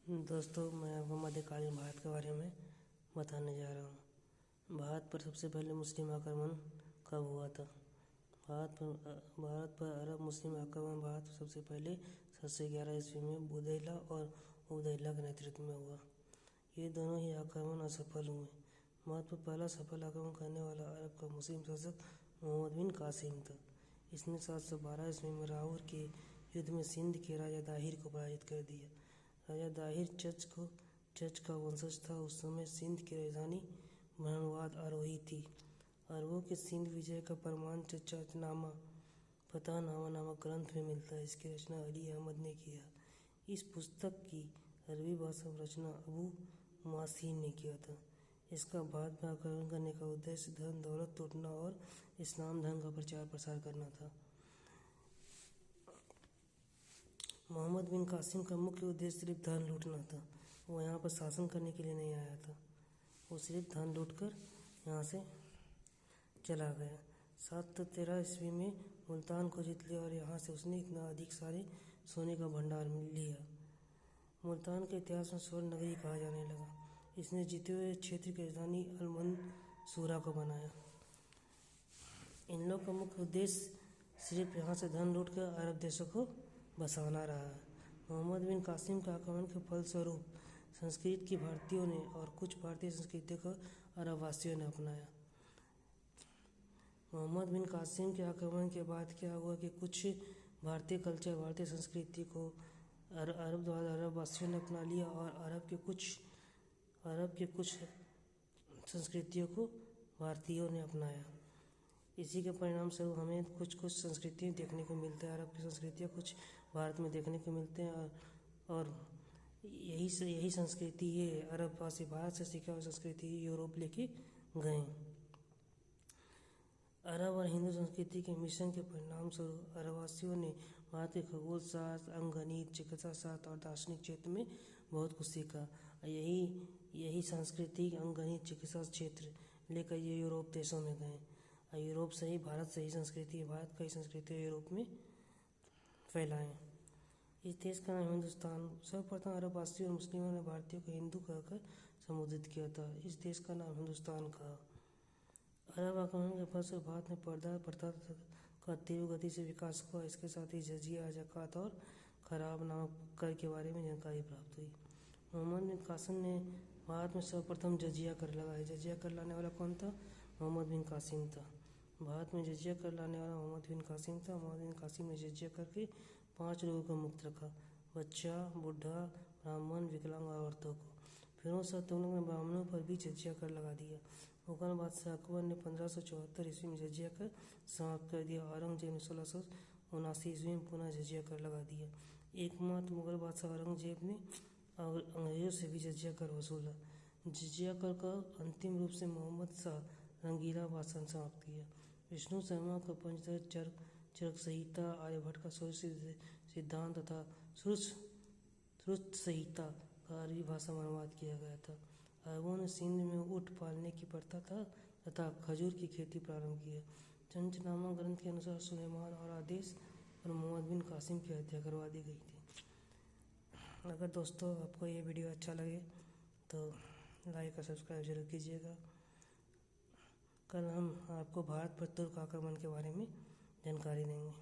दोस्तों, मैं आपको मध्यकालीन भारत के बारे में बताने जा रहा हूँ। भारत पर सबसे पहले मुस्लिम आक्रमण कब हुआ था? भारत पर अरब मुस्लिम आक्रमण भारत पर सबसे पहले 711 ईस्वी में बुदैला और उबैदुल्ला के नेतृत्व में हुआ। ये दोनों ही आक्रमण असफल हुए। भारत पर पहला सफल आक्रमण करने वाला अरब का मुस्लिम शासक मोहम्मद बिन कासिम था। इसने 712 ईस्वी में लाहौर के युद्ध में सिंध के राजा दाहिर को पराजित कर दिया। राजा दाहिर चच का वंशज था। उस समय सिंध की राजधानी महनवाद आरोही थी। अरबों के सिंध विजय का प्रमाण चचानामा फतहनामा नामक ग्रंथ में मिलता है। इसकी रचना अली अहमद ने किया। इस पुस्तक की अरबी भाषा में रचना अबू मासीन ने किया था। इसका भारत में आक्रमण करने का उद्देश्य धन दौलत लूटना और इस्लाम धर्म का प्रचार प्रसार करना था। मोहम्मद बिन कासिम का मुख्य उद्देश्य सिर्फ धन लूटना था। वो यहाँ पर शासन करने के लिए नहीं आया था। वो सिर्फ धन लूटकर यहाँ से चला गया। 713 ईस्वी में मुल्तान को जीत लिया और यहाँ से उसने इतना अधिक सारे सोने का भंडार लिया। मुल्तान के इतिहास में स्वर्ण नगरी कहा जाने लगा। इसने जीते हुए क्षेत्र की राजधानी अल-मंसूरा को बनाया। इन लोग का मुख्य उद्देश्य सिर्फ यहाँ से धन लूटकर अरब देशों को बसाना रहा है। मोहम्मद बिन कासिम के आक्रमण के फलस्वरूप संस्कृत की भारतीयों ने और कुछ भारतीय संस्कृतियों को अरब वासियों ने अपनाया। मोहम्मद बिन कासिम के आक्रमण के बाद क्या हुआ कि कुछ भारतीय कल्चर, भारतीय संस्कृति को अरब वासियों ने अपना लिया और अरब के कुछ संस्कृतियों को भारतीयों ने अपनाया। इसी के परिणाम स्वरूप हमें कुछ संस्कृतियाँ देखने को मिलते हैं। अरब की संस्कृतियाँ कुछ भारत में देखने को मिलते हैं और यही संस्कृति, ये अरबवासी भारत से सीखा हुआ संस्कृति यूरोप लेके गए। अरब और हिंदू संस्कृति के मिश्रण के परिणाम स्वरूप अरबवासियों ने भारत के खगोल शास्त्र, अंकगणित, चिकित्सा शास्त्र और दार्शनिक क्षेत्र में बहुत कुछ सीखा। यही सांस्कृतिक, अंकगणित, चिकित्सा क्षेत्र लेकर ये यूरोप देशों में गए। यूरोप से ही भारत से ही संस्कृति, भारत का ही संस्कृति यूरोप में फैलाएं। इस देश का नाम हिंदुस्तान। सर्वप्रथम अरबवासियों और मुस्लिमों ने भारतीयों को हिंदू कहकर संबोधित किया था। इस देश का नाम हिंदुस्तान था। अरब आक्रमण के फलस्वरूप भारत में पदार्थ प्रथा का तीव्र गति से विकास हुआ। इसके साथ ही जजिया, ज़कात और खराब नामक कर के बारे में जानकारी प्राप्त हुई। मोहम्मद बिन कासिम ने भारत में सर्वप्रथम जजिया कर लगाया। जजिया कर लाने वाला कौन था? मोहम्मद बिन कासिम था। भारत में जजिया कर लाने वाला मोहम्मद बिन कासिम था। मोहम्मद बिन कासिम ने जजिया करके 5 लोगों को मुक्त रखा: बच्चा, बूढ़ा, ब्राह्मण, विकलांग और औरतों को। फिरोज शाह तुगलक ने ब्राह्मणों पर भी जजिया कर लगा दिया। मुगल बादशाह अकबर ने 1574 ईस्वी में जजिया कर समाप्त कर दिया। औरंगजेब ने 1679 ईस्वी में पुनः जजिया कर लगा दिया। एकमात्र मुगल बादशाह औरंगजेब ने अंग्रेजों से भी जजिया कर वसूला। जजिया कर का अंतिम रूप से मोहम्मद शाह रंगीला बादशाह ने समाप्त किया। विष्णु शर्मा का पंचतंत्र चरक संहिता, आर्यभट्ट का सूर्य सिद्धांत तथा श्रुत संहिता का अरबी भाषा में अनुवाद किया गया था। अरबों ने सिंध में ऊँट पालने की प्रथा तथा खजूर की खेती प्रारंभ की। चंचनामा ग्रंथ के अनुसार सुलेमान और आदेश पर मोहम्मद बिन कासिम की हत्या करवा दी गई थी। अगर दोस्तों आपको ये वीडियो अच्छा लगे तो लाइक और सब्सक्राइब जरूर कीजिएगा। कल हम आपको भारत पर तुर्क आक्रमण के बारे में जानकारी देंगे।